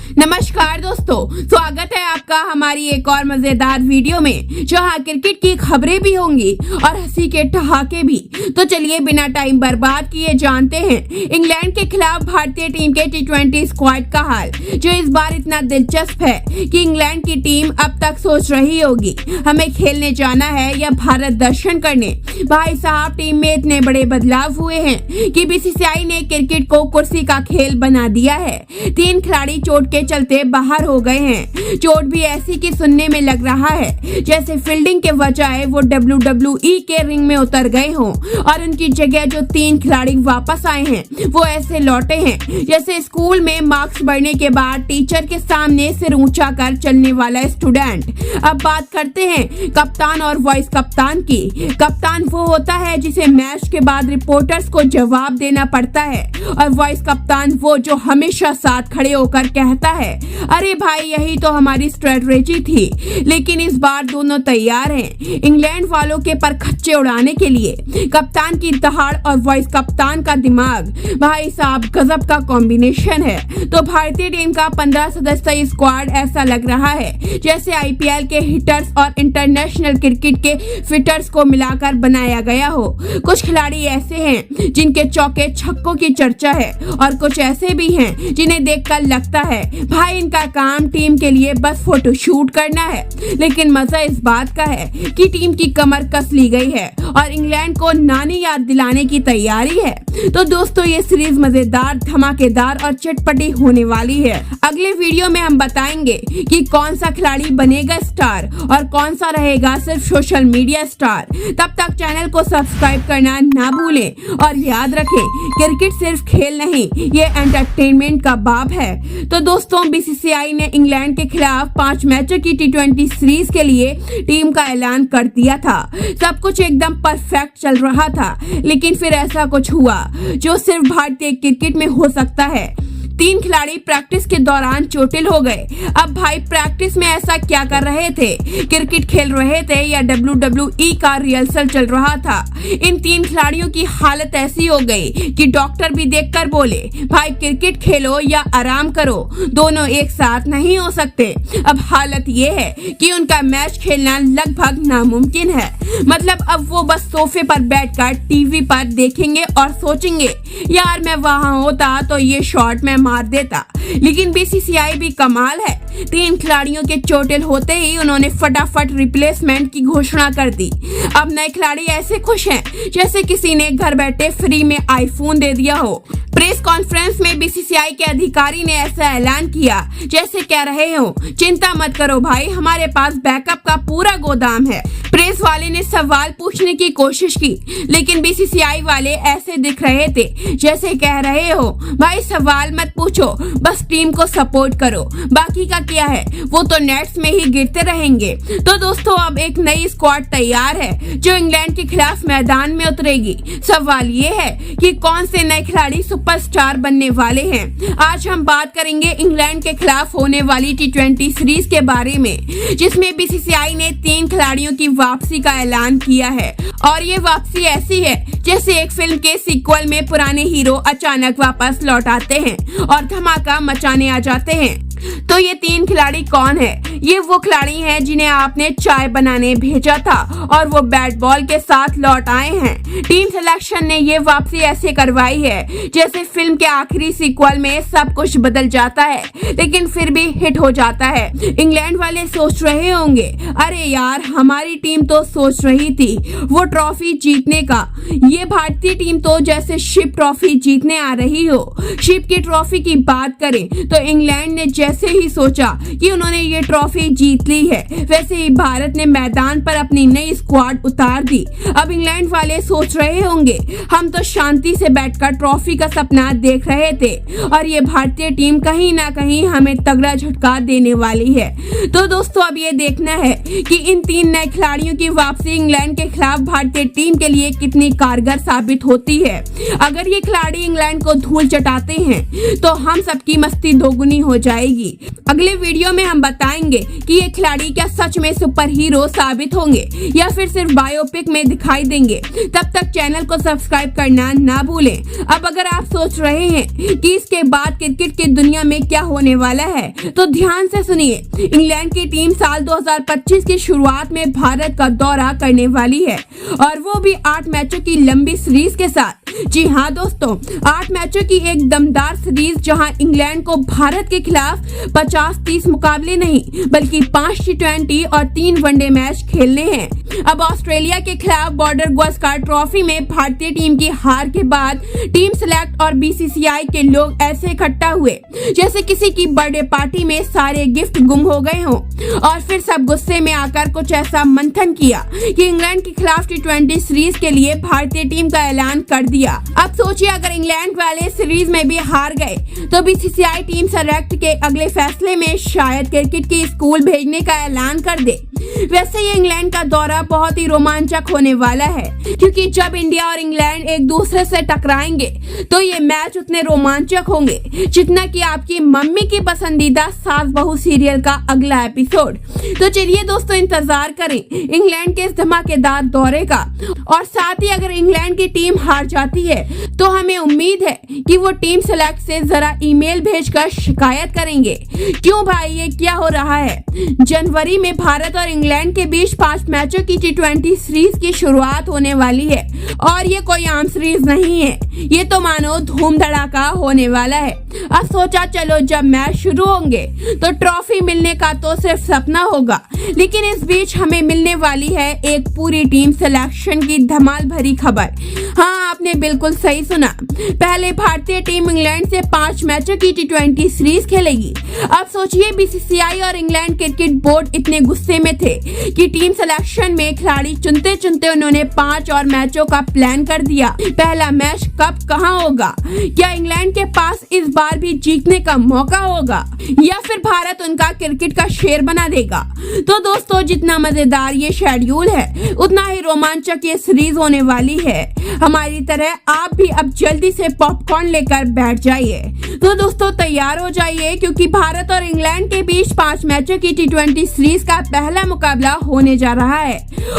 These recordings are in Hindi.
नमस्कार दोस्तों, स्वागत है आपका हमारी एक और मजेदार वीडियो में जहां क्रिकेट की खबरें भी होंगी और हंसी के ठहाके भी। तो चलिए बिना टाइम बर्बाद किए जानते हैं इंग्लैंड के खिलाफ भारतीय टीम के टी20 स्क्वाड का हाल, जो इस बार इतना दिलचस्प है कि इंग्लैंड की टीम अब तक सोच रही होगी हमें खेलने जाना है या भारत दर्शन करने। भाई साहब, टीम में इतने बड़े बदलाव हुए हैं कि बीसीसीआई ने क्रिकेट को कुर्सी का खेल बना दिया है। 3 खिलाड़ी चोट के चलते बाहर हो गए हैं। चोट भी ऐसी कि सुनने में लग रहा है जैसे फील्डिंग के बजाय वो WWE के रिंग में उतर गए हों और उनकी जगह जो 3 खिलाड़ी वापस आए हैं वो ऐसे लौटे हैं जैसे स्कूल में मार्क्स बढ़ने के बाद टीचर के सामने सिर ऊंचा कर चलने वाला स्टूडेंट। अब बात करते हैं कप्तान और वाइस कप्तान की। कप्तान वो होता है जिसे मैच के बाद रिपोर्टर्स को जवाब देना पड़ता है और वाइस कप्तान वो जो हमेशा साथ खड़े होकर कहता है अरे भाई यही तो हमारी स्ट्रेटजी थी। लेकिन इस बार दोनों तैयार हैं इंग्लैंड वालों के पर खच्चे उड़ाने के लिए। कप्तान की दहाड़ और वाइस कप्तान का दिमाग, भाई साहब गजब का कॉम्बिनेशन है। तो भारतीय टीम का 15 सदस्यीय स्क्वाड ऐसा लग रहा है जैसे IPL के हिटर्स और इंटरनेशनल क्रिकेट के फिटर्स को मिलाकर बनाया गया हो। कुछ खिलाड़ी ऐसे हैं जिनके चौके छक्कों की चर्चा है और कुछ ऐसे भी हैं जिन्हें देखकर लगता है भाई इनका काम टीम के लिए बस फोटो शूट करना है। लेकिन मजा इस बात का है कि टीम की कमर कस ली गई है और इंग्लैंड को नानी याद दिलाने की तैयारी है। तो दोस्तों ये सीरीज मजेदार, धमाकेदार और चटपटी होने वाली है। अगले वीडियो में हम बताएंगे कि कौन सा खिलाड़ी बनेगा स्टार और कौन सा रहेगा सिर्फ सोशल मीडिया स्टार। तब तक चैनल को सब्सक्राइब करना ना भूलें और याद रखें क्रिकेट सिर्फ खेल नहीं, ये एंटरटेनमेंट का बाब है। तो दोस्तों बीसीसीआई ने इंग्लैंड के खिलाफ 5 मैचों की टी20 सीरीज के लिए टीम का ऐलान कर दिया था। सब कुछ एकदम परफेक्ट चल रहा था, लेकिन फिर ऐसा कुछ हुआ जो सिर्फ भारतीय क्रिकेट में हो सकता है। 3 खिलाड़ी प्रैक्टिस के दौरान चोटिल हो गए। अब भाई प्रैक्टिस में ऐसा क्या कर रहे थे? क्रिकेट खेल रहे थे या WWE का रिहर्सल चल रहा था? इन 3 खिलाड़ियों की हालत ऐसी हो गई कि डॉक्टर भी देखकर बोले भाई क्रिकेट खेलो या आराम करो, दोनों एक साथ नहीं हो सकते। अब हालत ये है कि उनका मैच खेलना लगभग नामुमकिन है। मतलब अब वो बस सोफे पर बैठकर टीवी पर देखेंगे और सोचेंगे यार मैं वहां होता तो ये शॉट में मार देता। लेकिन बीसीसीआई भी कमाल है, 3 खिलाड़ियों के चोटिल होते ही उन्होंने फटाफट रिप्लेसमेंट की घोषणा कर दी। अब नए खिलाड़ी ऐसे खुश हैं जैसे किसी ने घर बैठे फ्री में आईफोन दे दिया हो। प्रेस कॉन्फ्रेंस में बीसीसीआई के अधिकारी ने ऐसा ऐलान किया जैसे कह रहे हो चिंता मत करो भाई, हमारे पास बैकअप का पूरा गोदाम है। प्रेस वाले ने सवाल पूछने की कोशिश की, लेकिन बीसीसीआई वाले ऐसे दिख रहे थे जैसे कह रहे हो भाई सवाल मत पूछो, बस टीम को सपोर्ट करो, बाकी का क्या है वो तो नेट्स में ही गिरते रहेंगे। तो दोस्तों अब एक नई स्क्वाड तैयार है जो इंग्लैंड के खिलाफ मैदान में उतरेगी। सवाल ये है कि कौन से नए खिलाड़ी सुपरस्टार बनने वाले हैं। आज हम बात करेंगे इंग्लैंड के खिलाफ होने वाली टी20 सीरीज के बारे में, जिसमें बीसीसीआई ने 3 खिलाड़ियों की वापसी का ऐलान किया है। और ये वापसी ऐसी है जैसे एक फिल्म के सीक्वल में पुराने हीरो अचानक वापस लौट आते हैं और धमाका मचाने आ जाते हैं। तो ये 3 खिलाड़ी कौन है? ये वो खिलाड़ी हैं जिन्हें आपने चाय बनाने भेजा था और वो बैट बॉल के साथ लौट आए हैं। टीम सिलेक्शन ने ये वापसी ऐसे करवाई है जैसे फिल्म के आखिरी सीक्वल में सब कुछ बदल जाता है लेकिन फिर भी हिट हो जाता है। इंग्लैंड वाले सोच रहे होंगे अरे यार हमारी टीम तो सोच रही थी वो ट्रॉफी जीतने का, ये भारतीय टीम तो जैसे शिप ट्रॉफी जीतने आ रही हो। शिप की ट्रॉफी की बात करें तो इंग्लैंड ने जैसे ही सोचा कि उन्होंने ये ट्रॉफी जीत ली है, वैसे ही भारत ने मैदान पर अपनी नई स्क्वाड उतार दी। अब इंग्लैंड वाले सोच रहे होंगे हम तो शांति से बैठकर ट्रॉफी का सपना देख रहे थे और ये भारतीय टीम कहीं ना कहीं हमें तगड़ा झटका देने वाली है। तो दोस्तों अब ये देखना है कि इन 3 नए खिलाड़ियों की वापसी इंग्लैंड के खिलाफ भारतीय टीम के लिए कितनी कारगर साबित होती है। अगर ये खिलाड़ी इंग्लैंड को धूल चटाते हैं तो हम सबकी मस्ती दोगुनी हो जाएगी। अगले वीडियो में हम बताएंगे कि ये खिलाड़ी क्या सच में सुपर हीरो साबित होंगे या फिर सिर्फ बायोपिक में दिखाई देंगे। तब तक चैनल को सब्सक्राइब करना ना भूलें। अब अगर आप सोच रहे हैं कि इसके बाद क्रिकेट की दुनिया में क्या होने वाला है तो ध्यान से सुनिए। इंग्लैंड की टीम साल 2025 की शुरुआत में भारत का दौरा करने वाली है और वो भी 8 मैचों की लंबी सीरीज के साथ। जी हाँ दोस्तों, 8 मैचों की एक दमदार सीरीज जहां इंग्लैंड को भारत के खिलाफ 50-30 मुकाबले नहीं बल्कि 5 T20 और 3 वनडे मैच खेलने हैं। अब ऑस्ट्रेलिया के खिलाफ बॉर्डर गावस्कर ट्रॉफी में भारतीय टीम की हार के बाद टीम सेलेक्ट और बीसीसीआई के लोग ऐसे इकट्ठा हुए जैसे किसी की बर्थडे पार्टी में सारे गिफ्ट गुम हो गए हों और फिर सब गुस्से में आकर कुछ ऐसा मंथन किया कि इंग्लैंड के खिलाफ T20 सीरीज के लिए भारतीय टीम का ऐलान कर दिया। अब सोचिए अगर इंग्लैंड वाले सीरीज में भी हार गए तो बीसीसीआई टीम सेलेक्ट के अगले फैसले में शायद क्रिकेट की स्कूल भेजने का ऐलान कर दे। वैसे ये इंग्लैंड का दौरा बहुत ही रोमांचक होने वाला है क्योंकि जब इंडिया और इंग्लैंड एक दूसरे से टकराएंगे तो ये मैच उतने रोमांचक होंगे जितना कि आपकी मम्मी की पसंदीदा सास बहू सीरियल का अगला एपिसोड। तो चलिए दोस्तों, इंतजार करें इंग्लैंड के इस धमाकेदार दौरे का। और साथ ही अगर इंग्लैंड की टीम हार जाती है तो हमें उम्मीद है कि वो टीम सेलेक्ट से जरा ईमेल भेजकर शिकायत करेंगे। क्यों भाई, ये क्या हो रहा है? जनवरी में भारत और इंग्लैंड के बीच 5 मैचों की T20 सीरीज की शुरुआत होने वाली है और ये कोई आम सीरीज नहीं है, ये तो मानो धूम धड़ाका होने वाला है। अब सोचा चलो जब मैच शुरू होंगे तो ट्रॉफी मिलने का तो सिर्फ सपना होगा, लेकिन इस बीच हमें मिलने वाली है एक पूरी टीम सिलेक्शन की धमाल भरी खबर। हाँ, आपने बिल्कुल सही सुना। पहले भारतीय टीम इंग्लैंड से 5 मैचों की T20 सीरीज खेलेगी। अब सोचिए बीसीसीआई और इंग्लैंड क्रिकेट बोर्ड इतने गुस्से में थे कि टीम सिलेक्शन में खिलाड़ी चुनते चुनते उन्होंने 5 और मैचों का प्लान कर दिया। पहला मैच कब कहां होगा? क्या इंग्लैंड के पास इस बार भी जीतने का मौका होगा या फिर भारत उनका क्रिकेट का शेर बना देगा? तो दोस्तों, जितना मजेदार ये शेड्यूल है उतना ही रोमांचक ये सीरीज होने वाली है। हमारी तरह आप भी अब जल्दी से पॉपकॉर्न लेकर बैठ जाइए। तो दोस्तों तैयार हो जाइए क्योंकि भारत और इंग्लैंड के बीच 5 मैचों की T20 सीरीज का पहला मुकाबला होने जा रहा है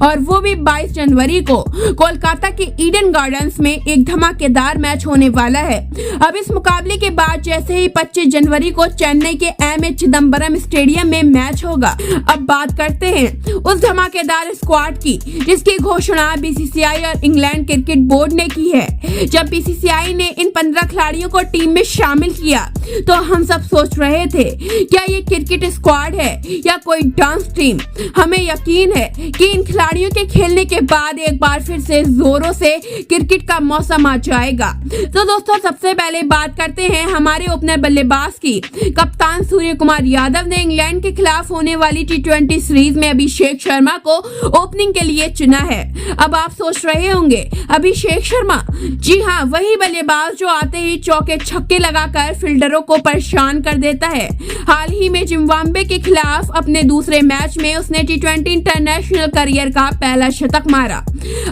और वो भी 22 जनवरी को कोलकाता के ईडन गार्डन्स में एक धमाकेदार मैच होने वाला है। अब इस मुकाबले के बाद जैसे ही 25 जनवरी को चेन्नई के एम ए चिदम्बरम स्टेडियम में मैच होगा। अब बात करते हैं उस धमाकेदार स्क्वाड की जिसकी घोषणा बीसीसीआई और इंग्लैंड क्रिकेट बोर्ड ने की है। जब बीसीसीआई ने इन 15 खिलाड़ियों को टीम में शामिल किया तो हम सब सोच रहे थे क्या ये क्रिकेट स्क्वाड है या कोई डांस टीम। हमें यकीन है कि इन खिलाड़ियों के खेलने के बाद एक बार फिर से जोरों से क्रिकेट का मौसम आ जाएगा। तो दोस्तों सबसे पहले बात करते हैं हमारे ओपनर बल्लेबाज की। कप्तान सूर्य कुमार यादव ने इंग्लैंड के खिलाफ होने वाली T20 सीरीज में अभिषेक शर्मा को ओपनिंग के लिए चुना है। अब आप सोच रहे होंगे अभिषेक शर्मा? जी हाँ, वही बल्लेबाज जो आते ही चौके छक्के लगाकर फील्डरों को परेशान कर देता है। हाल ही में जिम्बाब्वे के खिलाफ अपने दूसरे मैच में उसने T20 इंटरनेशनल करियर का पहला शतक मारा।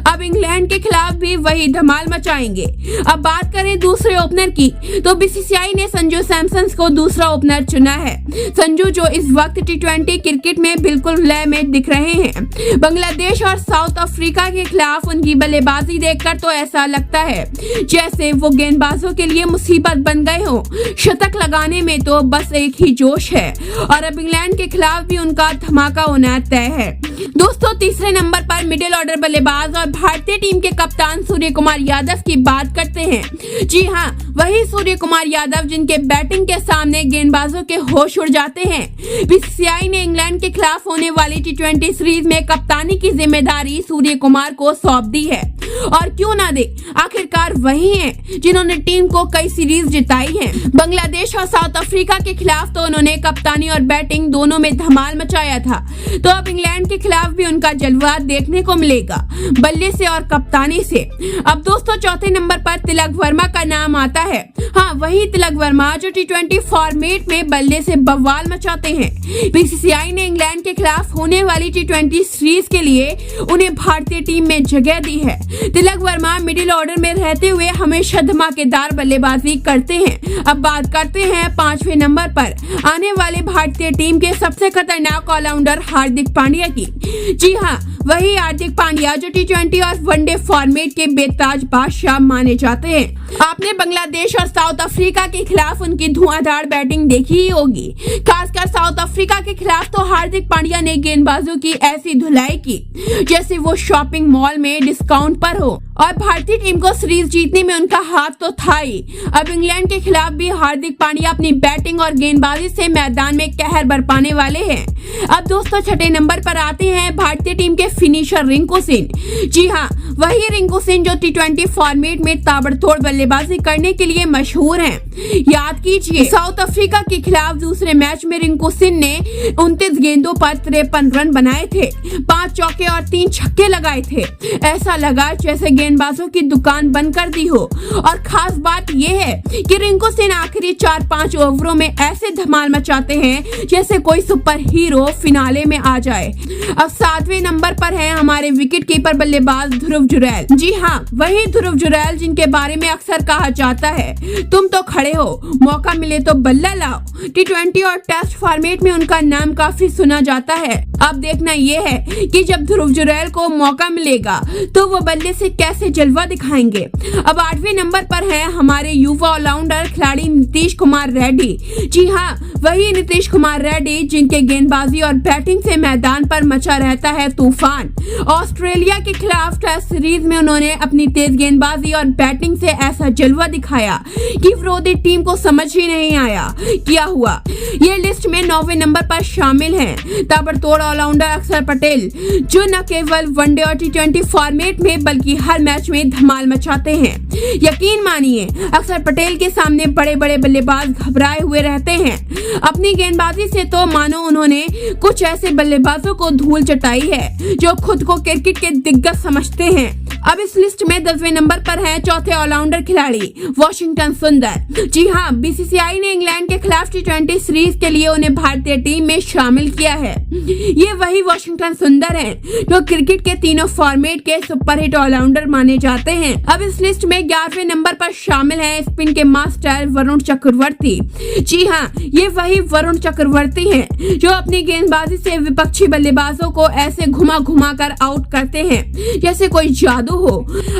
अब इंग्लैंड के खिलाफ भी वही धमाल मचाएंगे। अब बात करें दूसरे ओपनर की तो बीसीसीआई ने संजू सैमसन को दूसरा ओपनर चुना है। संजू जो इस वक्त T20 क्रिकेट में बिल्कुल लय में दिख रहे हैं। बांग्लादेश और साउथ अफ्रीका के खिलाफ उनकी बल्लेबाजी देखकर तो ऐसा लगता है जैसे वो गेंदबाजों के लिए मुसीबत बन गए हो। शतक लगाने में तो बस एक ही जोश है और अब इंग्लैंड के खिलाफ भी उनका धमाका होना तय है। दोस्तों तीसरे नंबर पर मिडिल ऑर्डर बल्लेबाज और भारतीय टीम के कप्तान सूर्य कुमार यादव की बात करते हैं। जी हाँ, वही सूर्य कुमार यादव जिनके बैटिंग के सामने गेंदबाजों के होश उड़ जाते हैं। बीसीसीआई ने इंग्लैंड के खिलाफ होने वाली T20 सीरीज में कप्तानी की जिम्मेदारी सूर्य कुमार को सौंप दी है और क्यों ना दे, आखिरकार वही हैं जिन्होंने टीम को कई सीरीज जिताई है। बांग्लादेश और साउथ अफ्रीका के खिलाफ तो उन्होंने कप्तानी और बैटिंग दोनों में धमाल मचाया था। तो अब इंग्लैंड के खिलाफ भी उनका जलवा देखने को मिलेगा, बल्ले से और कप्तानी से। अब दोस्तों चौथे नंबर पर तिलक वर्मा का नाम आता है। हाँ, वही तिलक वर्मा जो T20 फॉर्मेट में बल्ले से बवाल मचाते हैं। बीसीसीआई ने इंग्लैंड के खिलाफ होने वाली T20 सीरीज के लिए उन्हें भारतीय टीम में जगह दी है। तिलक वर्मा मिडिल ऑर्डर में रहते हुए हमेशा धमाकेदार बल्लेबाजी करते हैं। अब बात करते हैं 5वें नंबर पर आने वाले भारतीय टीम के सबसे खतरनाक ऑलराउंडर हार्दिक पांड्या की। जी हाँ, वही हार्दिक पांड्या जो T20 और वनडे फॉर्मेट के बेताज बादशाह माने जाते हैं। आपने बांग्लादेश और साउथ अफ्रीका के खिलाफ उनकी धुआंधार बैटिंग देखी ही होगी। खासकर साउथ अफ्रीका के खिलाफ तो हार्दिक पांड्या ने गेंदबाजों की ऐसी धुलाई की जैसे वो शॉपिंग मॉल में डिस्काउंट पर हो, और भारतीय टीम को सीरीज जीतने में उनका हाथ तो था ही। अब इंग्लैंड के खिलाफ भी हार्दिक पांड्या अपनी बैटिंग और गेंदबाजी से मैदान में कहर बरपाने वाले हैं। अब दोस्तों छठे नंबर पर आते हैं भारतीय टीम के फिनिशर रिंकू सिंह। जी हाँ, वही रिंकू सिंह जो T20 फॉर्मेट में ताबड़तोड़ बल्लेबाजी करने के लिए मशहूर हैं। याद कीजिए, साउथ अफ्रीका के खिलाफ दूसरे मैच में रिंकू सिंह ने 29 गेंदों पर 53 रन बनाए थे, 5 चौके और 3 छक्के लगाए थे। ऐसा लगा जैसे गेंदबाजों की दुकान बंद कर दी हो। और खास बात यह है कि रिंकू सिंह आखिरी 4-5 ओवरों में ऐसे धमाल मचाते हैं जैसे कोई सुपर हीरो फिनाले में आ जाए। अब 7वें नंबर पर है हमारे विकेट कीपर बल्लेबाज ध्रुव जुरैल। जी हाँ, वही ध्रुव जुरैल जिनके बारे में अक्सर कहा जाता है तुम तो खड़े हो, मौका मिले तो बल्ला लाओ। T20 और टेस्ट फॉर्मेट में उनका नाम काफी सुना जाता है। अब देखना यह है कि जब ध्रुव जुरैल को मौका मिलेगा तो वो बल्ले से कैसे जलवा दिखाएंगे। अब 8वें नंबर पर है हमारे युवा ऑलराउंडर खिलाड़ी नीतीश कुमार रेड्डी। जी हाँ, वही नीतीश कुमार रेड्डी जिनके गेंदबाजी और बैटिंग से मैदान पर मचा रहता है तूफान। ऑस्ट्रेलिया के खिलाफ टेस्ट सीरीज में उन्होंने अपनी तेज गेंदबाजी और बैटिंग से ऐसा जलवा दिखाया कि विरोधी टीम को समझ ही नहीं आया क्या हुआ। ये लिस्ट में 9वें नंबर पर शामिल हैं ताबड़तोड़ ऑलराउंडर अक्षर पटेल, जो न केवल वनडे और T20 फॉर्मेट में बल्कि हर मैच में धमाल मचाते हैं। यकीन मानिए, अक्षर पटेल के सामने बड़े बड़े बल्लेबाज घबराए हुए रहते हैं। अपनी गेंदबाजी से तो मानो उन्होंने कुछ ऐसे बल्लेबाजों को धूल चटाई है जो खुद को क्रिकेट के दिग्गज समझते हैं। अब इस लिस्ट में 10वें नंबर पर है चौथे ऑलराउंडर खिलाड़ी वाशिंगटन सुंदर। जी हाँ, बीसीसीआई ने इंग्लैंड के खिलाफ T20 सीरीज के लिए उन्हें भारतीय टीम में शामिल किया है। ये वही वाशिंगटन सुंदर हैं जो क्रिकेट के तीनों फॉर्मेट के सुपरहिट ऑलराउंडर माने जाते हैं। अब इस लिस्ट में 11वें नंबर पर शामिल है स्पिन के मास्टर वरुण चक्रवर्ती। जी हाँ, ये वही वरुण चक्रवर्ती हैं जो अपनी गेंदबाजी से विपक्षी बल्लेबाजों को ऐसे घुमा घुमा कर आउट करते हैं जैसे कोई जादू हो।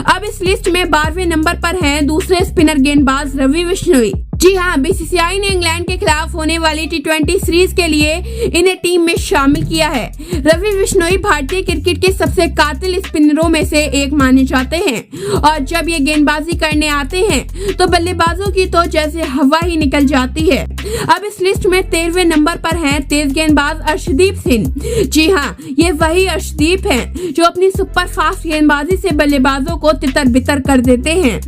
अब इस लिस्ट में 12वें नंबर पर हैं दूसरे स्पिनर गेंदबाज रवि बिश्नोई। जी हाँ, बीसीसीआई ने इंग्लैंड के खिलाफ होने वाली T20 सीरीज के लिए इन्हें टीम में शामिल किया है। रवि बिश्नोई भारतीय क्रिकेट के सबसे कातिल स्पिनरों में से एक माने जाते हैं, और जब ये गेंदबाजी करने आते हैं तो बल्लेबाजों की तो जैसे हवा ही निकल जाती है। अब इस लिस्ट में 13वें नंबर पर हैं तेज गेंदबाज अर्शदीप सिंह। जी हाँ, ये वही अर्शदीप हैं जो अपनी सुपर फास्ट गेंदबाजी से बल्लेबाजों को तितर बितर कर देते हैं।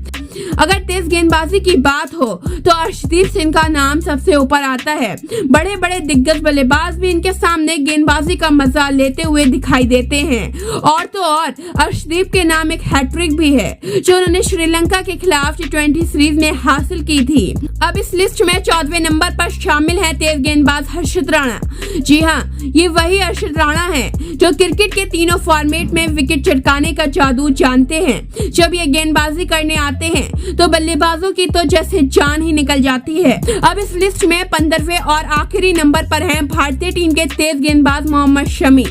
अगर तेज गेंदबाजी की बात हो तो अर्शदीप सिंह का नाम सबसे ऊपर आता है। बड़े बड़े दिग्गज बल्लेबाज भी इनके सामने गेंदबाजी का मजा लेते हुए दिखाई देते हैं। और तो और अर्शदीप के नाम एक हैट्रिक भी है जो उन्होंने श्रीलंका के खिलाफ T20 सीरीज में हासिल की थी। अब इस लिस्ट में 14वें नंबर पर शामिल है तेज गेंदबाज हर्षित राणा। जी हाँ, ये वही हर्षित राणा है जो क्रिकेट के तीनों फॉर्मेट में विकेट चटकाने का जादू जानते हैं। जब ये गेंदबाजी करने आते हैं तो बल्लेबाजों की तो जैसे जान ही निकल जाती है। अब इस लिस्ट में 15वें और आखिरी नंबर पर हैं भारतीय टीम के तेज गेंदबाज मोहम्मद शमी।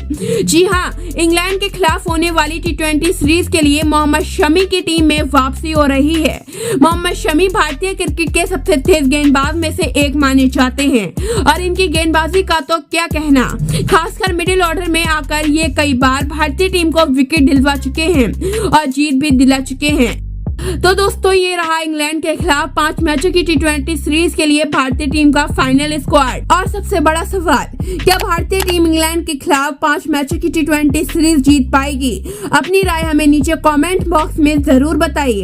जी हाँ, इंग्लैंड के खिलाफ होने वाली T20 सीरीज के लिए मोहम्मद शमी की टीम में वापसी हो रही है। मोहम्मद शमी भारतीय क्रिकेट के सबसे तेज गेंदबाज में से एक माने जाते हैं, और इनकी गेंदबाजी का तो क्या कहना। खासकर मिडिल ऑर्डर में आकर ये कई बार भारतीय टीम को विकेट दिलवा चुके हैं और जीत भी दिला चुके हैं। तो दोस्तों, ये रहा इंग्लैंड के खिलाफ 5 मैचों की T20 सीरीज के लिए भारतीय टीम का फाइनल स्क्वाड। और सबसे बड़ा सवाल, क्या भारतीय टीम इंग्लैंड के खिलाफ 5 मैचों की T20 सीरीज जीत पाएगी? अपनी राय हमें नीचे कमेंट बॉक्स में जरूर बताइए।